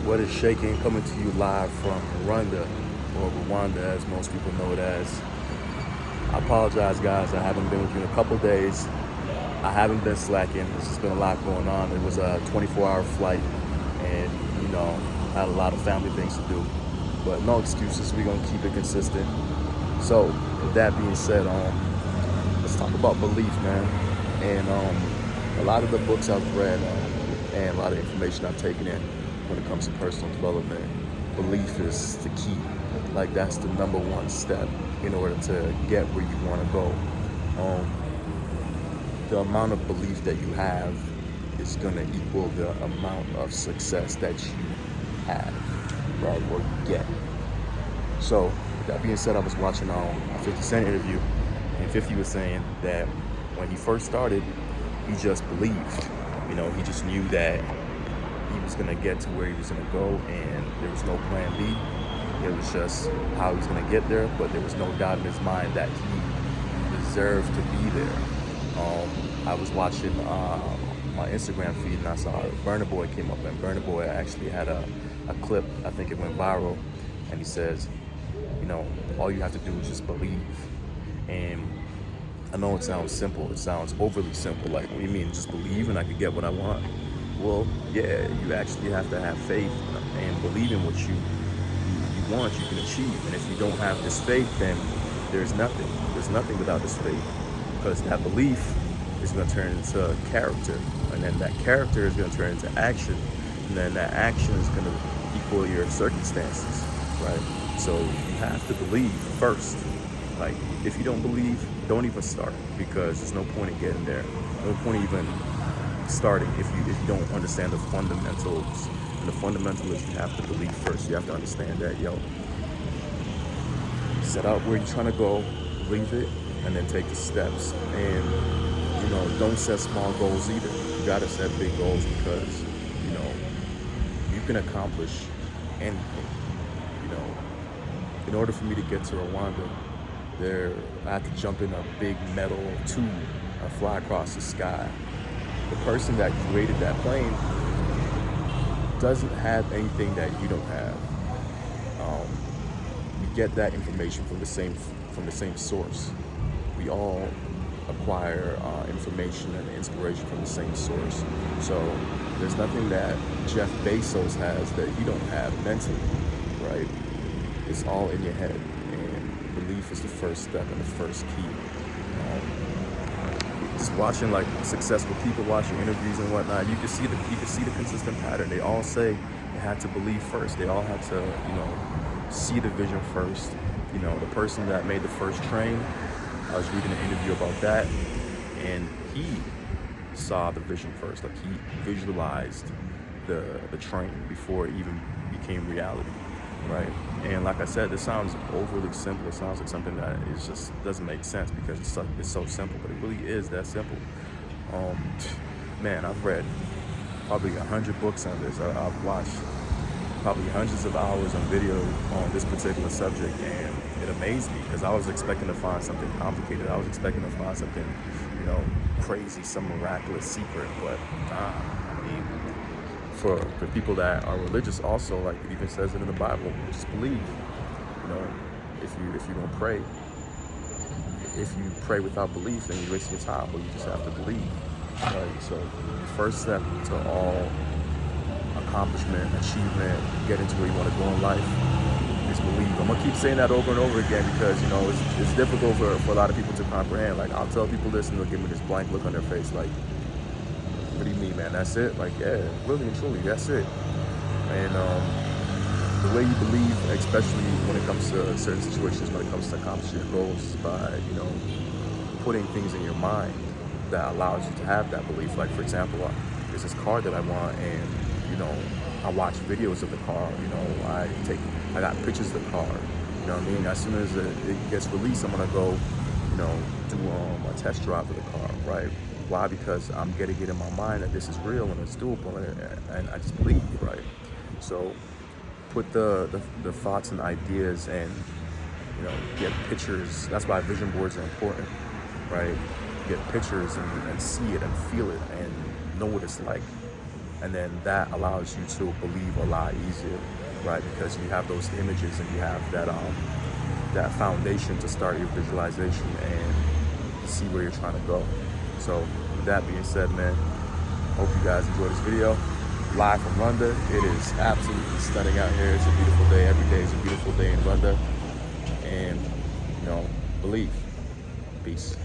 What is shaking? Coming to you live from Rwanda, or Rwanda as most people know it as. I apologize, guys. I haven't been with you in a couple days. I haven't been slacking. There's just been a lot going on. It was a 24-hour flight, and I had a lot of family things to do. But no excuses. We're gonna keep it consistent. So, with that being said, let's talk about belief, man. And a lot of the books I've read and a lot of information I've taken in when it comes to personal development, belief is the key. Like, that's the number one step in order to get where you want to go. The amount of belief that you have is going to equal the amount of success that you have, right, or you get. So, with that being said, I was watching a 50 Cent interview, and 50 was saying that when he first started, he just believed. He just knew that he was going to get to where he was going to go, and there was no plan B. It was just how he was going to get there, but there was no doubt in his mind that he deserved to be there. I was watching my Instagram feed, and I saw Burna Boy came up, and Burna Boy actually had a clip. I think it went viral, and he says, all you have to do is just believe. And I know it sounds simple. It sounds overly simple. Like, what do you mean, just believe and I can get what I want? Well, yeah, you actually have to have faith and believe in what you want, you can achieve. And if you don't have this faith, then there's nothing. There's nothing without this faith, because that belief is going to turn into character, and then that character is going to turn into action, and then that action is going to equal your circumstances, right? So you have to believe first. Like, if you don't believe, don't even start, because there's no point in getting there. No point even starting if you don't understand the fundamentals. And the fundamental is you have to believe first. You have to understand that, set out where you're trying to go, believe it, and then take the steps. And, don't set small goals either. You gotta set big goals, because, you can accomplish anything. In order for me to get to Rwanda, I had to jump in a big metal tube and fly across the sky. The person that created that plane doesn't have anything that you don't have. We get that information from the same source. We all acquire information and inspiration from the same source. So there's nothing that Jeff Bezos has that you don't have mentally, right? It's all in your head, and belief is the first step and the first key. Just watching like successful people, watching interviews and whatnot, you can see the consistent pattern. They all say they had to believe first. They all had to, see the vision first. The person that made the first train, I was reading an interview about that, and he saw the vision first. Like, he visualized the train before it even became reality, right? And like I said, this sounds overly simple. It sounds like something that is just doesn't make sense, because it's so simple, but it really is that simple. Man, I've read probably 100 books on this. I've watched probably hundreds of hours on video on this particular subject, and it amazed me, because I was expecting to find something complicated. I was expecting to find something, crazy, some miraculous secret, but for people that are religious also, like it even says it in the Bible, just believe. If you don't pray, if you pray without belief, then you're wasting your time, but you just have to believe, right? So the first step to all accomplishment, achievement, getting to where you want to go in life is believe. I'm gonna keep saying that over and over again, because it's difficult for a lot of people to comprehend. Like, I'll tell people this and they'll give me this blank look on their face, like, what do you mean, man? That's it? Like, yeah, really and truly, that's it. And the way you believe, especially when it comes to certain situations, when it comes to accomplishing your goals, is by, putting things in your mind that allows you to have that belief. Like, for example, there's this car that I want, and, I watch videos of the car, I got pictures of the car, you know what I mean? As soon as it gets released, I'm gonna go, do a test drive of the car, right? Why? Because I'm getting it in my mind that this is real and it's doable, and I just believe, right? So put the thoughts and ideas, and get pictures. That's why vision boards are important, right? Get pictures and see it and feel it and know what it's like. And then that allows you to believe a lot easier, right? Because you have those images and you have that foundation to start your visualization and see where you're trying to go. So with that being said, man, hope you guys enjoy this video. Live from Rwanda. It is absolutely stunning out here. It's a beautiful day. Every day is a beautiful day in Rwanda. And, believe. Peace.